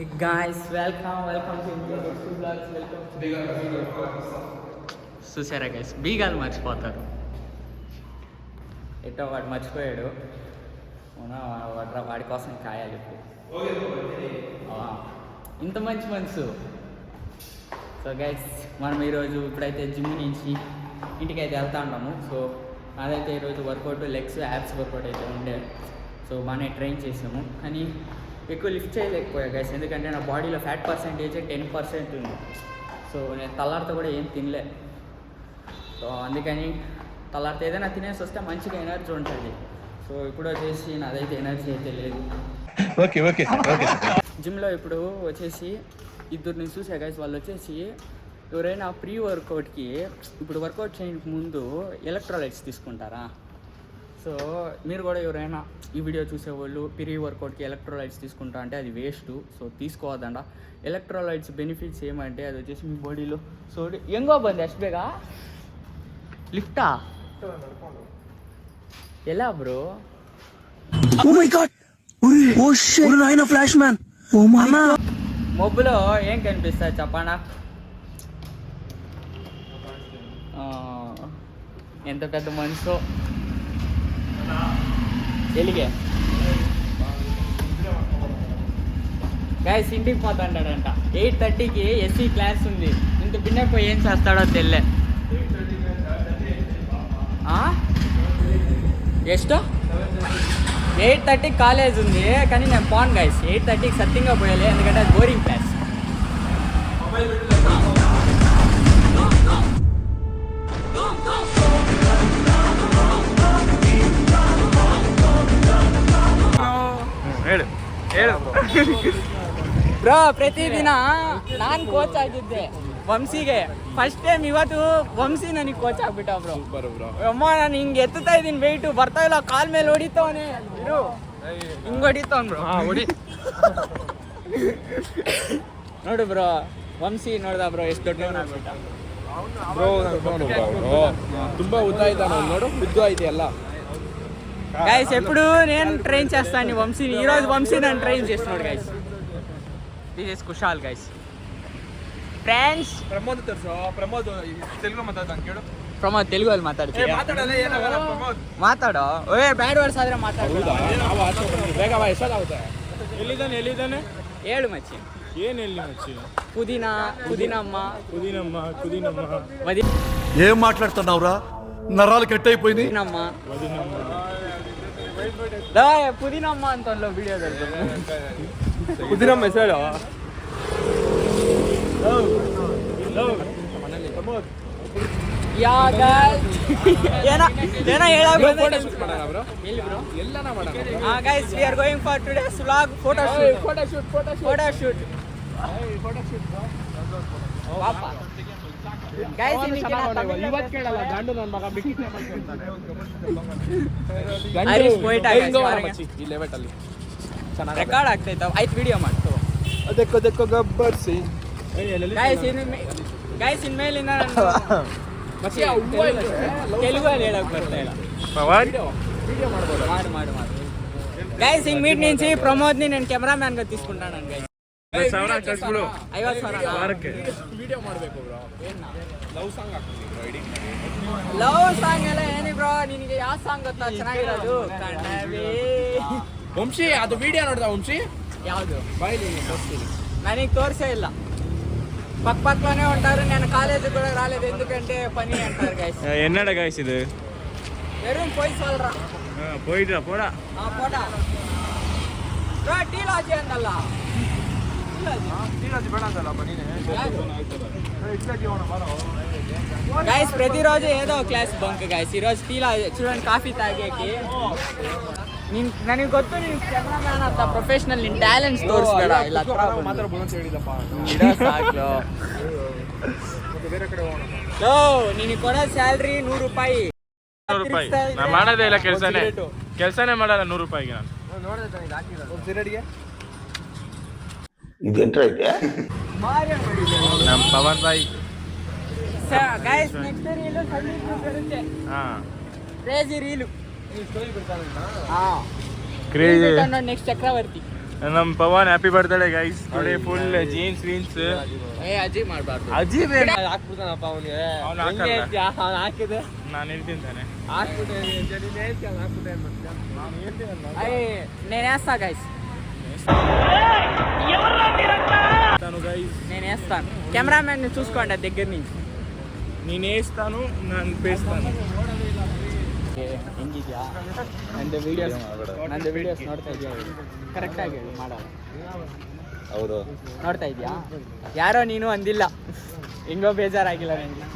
Guys, welcome to Indian History Vlogs. Welcome to చూసారా guys బీగాలు మర్చిపోతారు. ఎటో వాడు మర్చిపోయాడు. వాడి కోసం కాయాలి ఇంత మంచి మనసు. సో గైస్ మనం ఈరోజు ఇప్పుడైతే జిమ్ నుంచి ఇంటికి అయితే వెళ్తా ఉన్నాము. సో అదైతే ఈరోజు వర్కౌట్ లెగ్స్ యాప్స్ వర్కౌట్ అయితే ఉండే. సో బాగానే ట్రైన్ చేసాము కానీ ఎక్కువ లిఫ్ట్ చేయలేకపోయా గైస్, ఎందుకంటే నా బాడీలో ఫ్యాట్ పర్సెంటేజ్ 10% ఉంది. సో నేను తల్లారితో కూడా ఏం తినలే. సో అందుకని తల్లారితో ఏదైనా తినేసి వస్తే మంచిగా ఎనర్జీ ఉంటుంది. సో ఇప్పుడు వచ్చేసి నాదైతే ఎనర్జీ అయితే లేదు. జిమ్లో ఇప్పుడు వచ్చేసి ఇద్దరిని చూసా గైస్. వాళ్ళు వచ్చేసి ఎవరైనా ప్రీ వర్కౌట్కి ఇప్పుడు వర్కౌట్ చేయడానికి ముందు ఎలక్ట్రోలైట్స్ తీసుకుంటారా? సో మీరు కూడా ఎవరైనా ఈ వీడియో చూసేవాళ్ళు ప్రీ వర్కౌట్కి ఎలక్ట్రోలైట్స్ తీసుకుంటా అంటే అది వేస్ట్. సో తీసుకోవద్దండ. ఎలక్ట్రోలైట్స్ బెనిఫిట్స్ ఏమంటే అది వచ్చేసి మీ బాడీలో ఎంగో బంది అష్బేగా లిఫ్టా ఎలా బ్రో? మొబ్బులో ఏం కనిపిస్తుంది చెప్పనా? ఎంత పెద్ద మనసు ఎలిగే గైస్. ఇంటికి పోతాంటాడంట 8:30కి ఎస్సీ క్లాస్ ఉంది. ఇంత బిన్న పోయి ఏం చేస్తాడో తెల్లే. ఎస్టో 8:30కి కాలేజ్ ఉంది కానీ నేను పోను గైస్. 8:30కి సత్యంగా పోయాలి, ఎందుకంటే అది బోరింగ్ క్లాస్. ಬ್ರೋ ಪ್ರತಿದಿನ ನಾನು ಕೋಚ್ ಆಗಿದ್ದೆ ವಂಶಿಗೆ. ಫಸ್ಟ್ ಟೈಮ್ ಇವತ್ತು ವಂಶಿ ನನಗೆ ಕೋಚ್ ಆಗ್ಬಿಟ್ಟ ಬ್ರೋ. ಅಮ್ಮ ನಾನು ಹಿಂಗೆ ಎತ್ತುತ್ತಾ ಇದ್ದೀನಿ, ವೆಯ್ಟು ಬರ್ತಾ ಇಲ್ಲ, ಕಾಲ್ ಮೇಲೆ ಹೊಡಿತಾವನೆ. ಹಿಂಗೆ ಹೊಡಿತಾವನ್ ಬ್ರೋ. ನೋಡು ಬ್ರೋ, ವಂಶಿ ನೋಡ್ದ ಬ್ರೋ ಎಷ್ಟು ದೊಡ್ಡ ಬ್ರೋ. ತುಂಬಾ ಉದ್ದ ಇದ್ದಾನೆ ನೋಡು, ಉದ್ದ ಇದೆಯಲ್ಲ గైస్. ఎప్పుడు నేను ట్రైన్ చేస్తాను వంశీని. ఈరోజు వంశీ నన్ను ట్రైన్ చేస్తున్నాడు guys. This is Kushal guys. Friends Pramod తెలుసు. ప్రమోద్ తెలుగు ಮಾತಾಡ್ತಾನೆ ಕೇಳು. ಪ್ರಮೋದ್ తెలుగు వాళ్ళు ಮಾತಾಡೋ. ಓಯೇ ಬ್ಯಾಡ್ ವರ್ಡ್ಸ್ ಆದ್ರೆ ಮಾತಾಡು. ಬೇಗ ಬಾ, ಎಷ್ಟೊತ್ತಾಗುತ್ತೆ? ಎಲ್ಲಿದ್ದಾನೆ ಹೇಳು ಮಚ್ಚಿ. ಏನು ಹೇಳಿ ಮಚ್ಚಿ? పుదీనమ్మ ఏం మాట్లాడుతున్నావురా? నరాలు కట్ అయిపోయింది. పుదీనమ్మ ಅಂತ ವಿಡಿಯೋದಲ್ಲಿ పుదీనమ్మ ಹೆಸರು guys, we are going for today's vlog photo shoot. Papa guys, ಇವತ್ತು ಕೇಳಲ್ಲ ಗಂಡು ನನ್ನ ಮಗ ಬಿಟ್ಟಿನ ಲೆವೆಟ್ ಅಲ್ಲಿ ರೆಕಾರ್ಡ್ ಆಗ್ತೈತೆ. ಆಯ್ತು ವಿಡಿಯೋ ಮಾಡ್ತು. ಅದಕ್ಕೆ ಗಬ್ಬರ್ಸಿ ಗೈಸ್ ಇನ್ಮೇಲಿಂದ తెలుగు అని ಹೇಳಕ್ ಬರ್ತಾ ಇಲ್ಲ. ಮಾಡು ಗೈಸ್. ಹಿಂಗ್ ಮೀಟ್ నుంచి ಪ್ರಮೋದ್ನಿ నేను కెమెరామ్యాన్ గా తీసుకుంటాను గైಸ್. 50,000 ವಿಡಿಯೋ ಮಾಡಬೇಕು ಬ್ರೋ. ಲವ್ ಸಾಂಗ್ ಹಾಕ್ತೀನಿ ಬ್ರೋ. ಲವ್ ಸಾಂಗ್ ಎಲ್ಲ ಏನಿ ಬ್ರೋ? ನಿನಗೆ ಯಾವ ಸಾಂಗ್ ಗೊತ್ತಾ ಚೆನ್ನಾಗಿರೋದು? ವಂಶಿ ಅದು ವಿಡಿಯೋ ನೋಡ್ದ ವಂಶಿ? ಯಾವುದು? ಬಾಯ್ಲಿ ತೋರಿಸ್ತೀನಿ. ನನಗೆ తోర్సే ಇಲ್ಲ. పక్కలోనే ఉంటారు. నేను కాలేజీ కూడా రాలేదు ఎందుకంటే పని అంటారు గైస్. ఎన్నడ గైస్ ఇది? వెறும் పోయి சொல்றா. పోయిరా poda. Poda bro. Tea లాజీ అందಲ್ಲ. Guys ప్రతిరోజు ఏదో క్లాస్ బంక్ గైస్. ఈరోజు టీ చూడండి కాఫీ తాగేకి. ನನಗೆ ಗೊತ್ತು ನೀನು ಕ್ಯಾಮ್ರಾಮ್ಯಾನ್ ಅಂತ ಪ್ರೊಫೆಷನಲ್. ನಿನ್ನ ಟ್ಯಾಲೆಂಟ್ಸ್ ತೋರಿಸ್ಬೇಡ. ಇಲ್ಲ ನಿನಗೆ ಕೊಡೋ ಸ್ಯಾಲ್ರಿ 100 ರೂಪಾಯಿ. ನಾನು ಮಾಡೋದೇ ಇಲ್ಲ ಕೆಲಸನೇ ಮಾಡಲ್ಲ 100 ರೂಪಾಯಿಗೆ. ನಾನು ఇదేంటైతే ನಮ್ಮ Pavan boy guys. Next reel ಬರುತ್ತೆ. Crazy reel. Crazy next Chakravarthi. ನಮ್ಮ Pavan happy birthday guys today full jeans ವೀನ್ಸ್ ಅಜ್ಜಿ ಮಾಡಬಾರ್ದು ಅಜೀಬ್ ಹಾಕ್ಬಿಡ್ತಾನಪ್ಪ ಅವನಿಗೆ ಅವ್ನು ಹಾಕಲ್ಲ ಅವ್ನು ಹಾಕಿದೆ ನಾನು ಹೇಳ್ತೀನಿ ತಾನೆ ಹಾಕ್ಬಿಟ್ಟೆ ಹಾಕ್ಬಿಟ್ಟೆ ನಾನು ಹೇಳ್ತೀನಲ್ಲ నేను వేస్తా గైస్ ನಾನು గైస్ నేను వేస్తాను కెమెరామెన్ చూసుకోండి అది దగ్గర నుంచి ನೀನು వేస్తాను ನಾನು పేస్తాను ಹೆಂಗಿದ್ಯಾ ನಂದು ವಿಡಿಯೋಸ್ ನೋಡ್ತಾ ಇದೆಯಾ ಕರೆಕ್ಟಾಗಿ ಹೇಳಿ ಮಾಡಲ್ಲ ಹೌದು ನೋಡ್ತಾ ಇದೆಯಾ ಯಾರೋ ನೀನು ಅಂದಿಲ್ಲ ಹೆಂಗೋ ಬೇಜಾರಾಗಿಲ್ಲ ನನಗೆ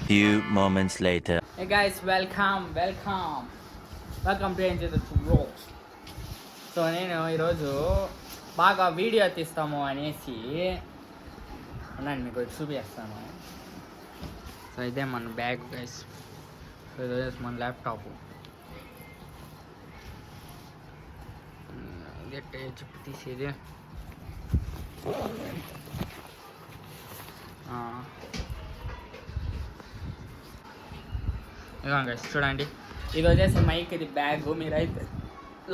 Few moments later. Hey guys, welcome to Enjoy the Road. So నేను ఈరోజు బాగా వీడియో తీస్తాము అనేసి ఉన్నాను మీకు చూపిస్తాను. సో ఇదే మన బ్యాగ్ గైస్, సో ఇదే మన ల్యాప్టాప్, ఇదే చెప్పు తీసేది. ఇదిగో గైస్ చూడండి, ఇది వచ్చేసి మైక్, ఇది బ్యాగ్. మీరైతే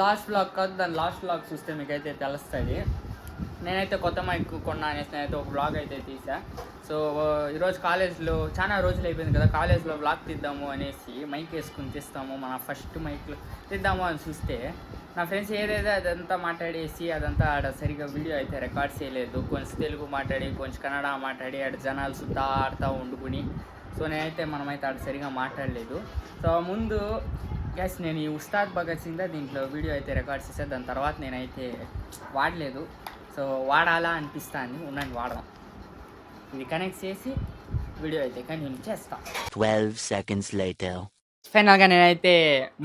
లాస్ట్ వ్లాగ్ కాదు, దాని లాస్ట్ వ్లాగ్ చూస్తే మీకైతే తెలుస్తుంది. నేనైతే కొత్త మైక్ కొన్నా అనేసి నేనైతే ఒక వ్లాగ్ అయితే తీసా. సో ఈరోజు కాలేజ్లో చాలా రోజులు అయిపోయింది కదా, కాలేజ్లో వ్లాగ్ తీద్దాము అనేసి మైక్ వేసుకుని తీస్తాము, మన ఫస్ట్ మైక్లో తీద్దాము అని చూస్తే నా ఫ్రెండ్స్ ఏదైతే అదంతా మాట్లాడేసి అదంతా ఆడ సరిగ్గా వీడియో అయితే రికార్డ్ చేయలేదు. కొంచెం తెలుగు మాట్లాడి కొంచెం కన్నడ మాట్లాడి ఆడ జనాలు సుత్తా ఆడుతూ వండుకుని, సో నేనైతే మనమైతే ఆడ సరిగా మాట్లాడలేదు. సో ముందు గ్యాస్ నేను ఈ ఉస్తాద్ భగత్ సింగ్ దీంట్లో వీడియో అయితే రికార్డ్ చేసా, దాని తర్వాత నేనైతే వాడలేదు. సో వాడాలా అనిపిస్తాను, ఉండండి వాడదాం. ఇది కనెక్ట్ చేసి వీడియో అయితే కంటిన్యూ చేస్తాం. 12 seconds later. ఫైనల్గా నేనైతే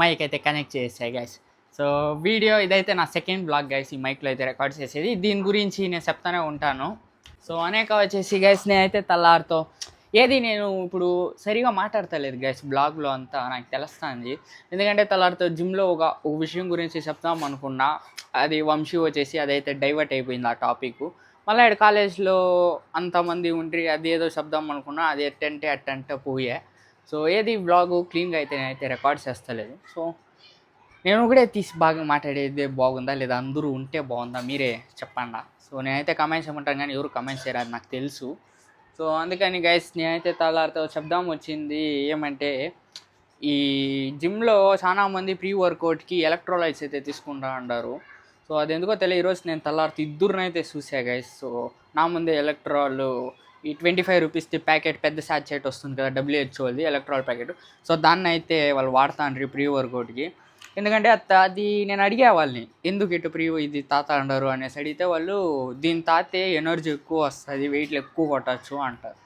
మైక్ అయితే కనెక్ట్ చేసాను గైస్. సో వీడియో ఇదైతే నా సెకండ్ బ్లాగ్ గైస్, ఈ మైక్లో అయితే రికార్డ్ చేసేది. దీని గురించి నేను చెప్తానే ఉంటాను. సో అనేక వచ్చేసి గైస్ నేనైతే తల్లారితో ఏది నేను ఇప్పుడు సరిగా మాట్లాడతలేదు గైస్, బ్లాగ్లో అంతా నాకు తెలుస్తుంది. ఎందుకంటే తలారితో జిమ్లో ఒక విషయం గురించి చెప్తాం అనుకున్నా, అది వంశీ వచ్చేసి అదైతే డైవర్ట్ అయిపోయింది ఆ టాపిక్. మళ్ళీ ఇక్కడ కాలేజ్లో అంతమంది ఉండి అది ఏదో చెప్దాం అనుకున్నా, అది అట్టంటే పోయే. సో ఏది బ్లాగు క్లీన్గా అయితే నేనైతే రికార్డ్ చేస్తలేదు. సో నేను కూడా తీసి బాగా మాట్లాడేది బాగుందా లేదా, అందరూ ఉంటే బాగుందా మీరే చెప్పండి. సో నేనైతే కమెంట్స్ చేయమంటాను కానీ ఎవరు కమెంట్స్ చేయరు, అది నాకు తెలుసు. సో అందుకని గైస్ నేనైతే తలారితో చెప్దాం వచ్చింది ఏమంటే, ఈ జిమ్లో చాలామంది ప్రీ వర్కౌట్కి ఎలక్ట్రోలైట్స్ అయితే తీసుకుంటా ఉంటారు. సో అది ఎందుకో తెలియదు, ఈరోజు నేను తలారితో ఇద్దరినైతే చూసా గైస్. సో నా ముందే ఎలక్ట్రాల్ ఈ 25 రూపీస్ది ప్యాకెట్ పెద్ద సాచెట్ వస్తుంది కదా WHO ఎలక్ట్రాల్ ప్యాకెట్. సో దాన్ని అయితే వాళ్ళు వాడుతాండ్రు ప్రీ వర్కౌట్కి. ఎందుకంటే అది నేను అడిగే వాళ్ళని ఎందుకు ఇటు ఇది తాత అంటారు అనేసి అడిగితే వాళ్ళు దీని తాతే ఎనర్జీ ఎక్కువ వస్తుంది, వెయిట్లు ఎక్కువ కొట్టచ్చు అంటారు.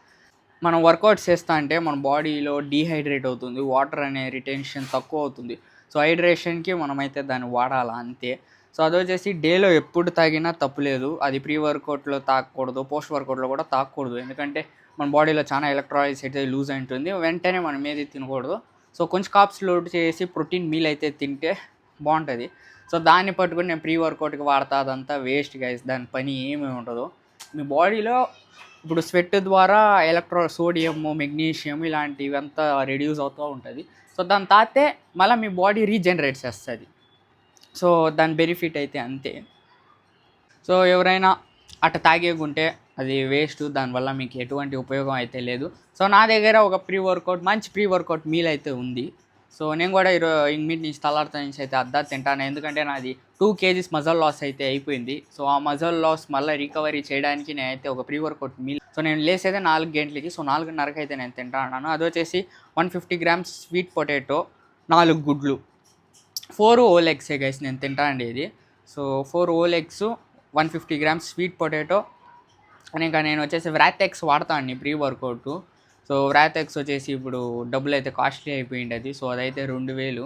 మనం వర్కౌట్స్ చేస్తా అంటే మన బాడీలో డీహైడ్రేట్ అవుతుంది, వాటర్ అనే రిటెన్షన్ తక్కువ అవుతుంది. సో హైడ్రేషన్కి మనమైతే దాన్ని వాడాలా అంతే. సో అది వచ్చేసి డేలో ఎప్పుడు తాగినా తప్పులేదు, అది ప్రీ వర్కౌట్లో తాగకూడదు, పోస్ట్ వర్కౌట్లో కూడా తాగకూడదు. ఎందుకంటే మన బాడీలో చాలా ఎలక్ట్రోలైట్స్ అయితే లూజ్ ఉంటుంది, వెంటనే మనం ఏది తినకూడదు. సో కొంచెం కాప్స్ లోడ్ చేసి ప్రోటీన్ మీల్ అయితే తింటే బాగుంటుంది. సో దాన్ని పట్టుకుని నేను ప్రీ వర్కౌట్కి వాడతా, అదంతా వేస్ట్ గైస్, దాని పని ఏమీ ఉండదు. మీ బాడీలో ఇప్పుడు స్వెట్ ద్వారా సోడియము మెగ్నీషియం ఇలాంటివి అంతా రెడ్యూస్ అవుతూ ఉంటుంది. సో దాని తాతే మళ్ళీ మీ బాడీ రీజనరేట్ చేస్తుంది. సో దాని బెనిఫిట్ అయితే అంతే. సో ఎవరైనా అట్ట తాగేకుంటే అది వేస్ట్, దానివల్ల మీకు ఎటువంటి ఉపయోగం అయితే లేదు. సో నా దగ్గర ఒక మంచి ప్రీ వర్కౌట్ మీల్ అయితే ఉంది. సో నేను కూడా ఇంగ్మీట్ నుంచి తలార్త నుంచి అయితే అద్దా తింటాను, ఎందుకంటే నాది 2 kgs మజల్ లాస్ అయితే అయిపోయింది. సో ఆ మజల్ లాస్ మళ్ళీ రికవరీ చేయడానికి నేనైతే ఒక ప్రీ వర్కౌట్ మీల్, సో నేను లేసేదే 4 గంటలకి, సో 4:30కి అయితే నేను తింటాను. అది వచ్చేసి 150 grams స్వీట్ పొటాటో, 4 గుడ్లు, 4 whole eggs గైస్ నేను తింటానండి ఇది. So 4 whole eggs, 150 grams sweet potato. ఇంకా నేను వచ్చేసి వ్రాథెక్స్ వాడతాను ప్రీ వర్కౌట్. సో వ్రాథెక్స్ వచ్చేసి ఇప్పుడు డబ్బులు అయితే కాస్ట్లీ అయిపోయింది అది. సో అదైతే 2000.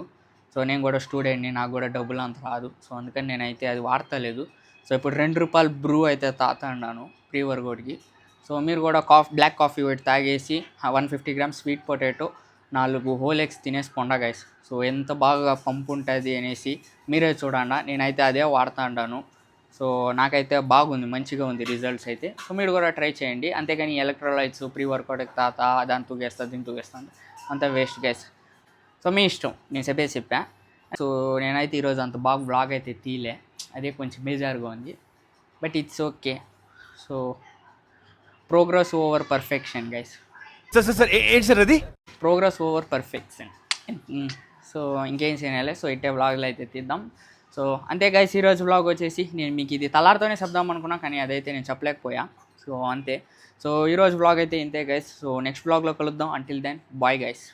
సో నేను కూడా స్టూడెంట్ని, నాకు కూడా డబ్బులు అంత రాదు. సో అందుకని నేనైతే అది వాడతలేదు. సో ఇప్పుడు ₹2 బ్రూ అయితే తాగుతున్నాను ప్రీ వర్కౌట్కి. సో మీరు కూడా బ్లాక్ కాఫీ పెట్టి తాగేసి 150 grams sweet potato, 4 whole eggs తినేసి పొండ గైస్. సో ఎంత బాగా పంపు ఉంటుంది అనేసి మీరే చూడండి, నేనైతే అదే వాడుతూ ఉంటాను. సో నాకైతే బాగుంది, మంచిగా ఉంది రిజల్ట్స్ అయితే. సో మీరు కూడా ట్రై చేయండి. అంతేగాని ఎలక్ట్రోలైట్స్ ప్రీ వర్కౌట్కి తాత దాన్ని తూగేస్తా దీన్ని తూగేస్తాను అంత వేస్ట్ గైస్. సో మీ ఇష్టం, నేను చెప్పా. సో నేనైతే ఈరోజు అంత బాగా వ్లాగ్ అయితే తీయలే, అదే కొంచెం బేజారుగా ఉంది. But it's okay. So progress over perfection guys. Sir ఏంటి సార్ అది? Progress over perfection. సో ఇంకేం చేయలే. సో ఇట్టే వ్లాగ్లు అయితే తీద్దాం. సో అంతే గైస్, ఈరోజు వ్లాగ్ వచ్చేసి నేను మీకు ఇది తలారితోనే చెప్దాం అనుకున్నా, కానీ అదైతే నేను చెప్పలేకపోయా. సో అంతే. సో ఈరోజు వ్లాగ్ అయితే ఇంతే గైస్. సో నెక్స్ట్ వ్లాగ్లో కలుద్దాం. Until then bye guys.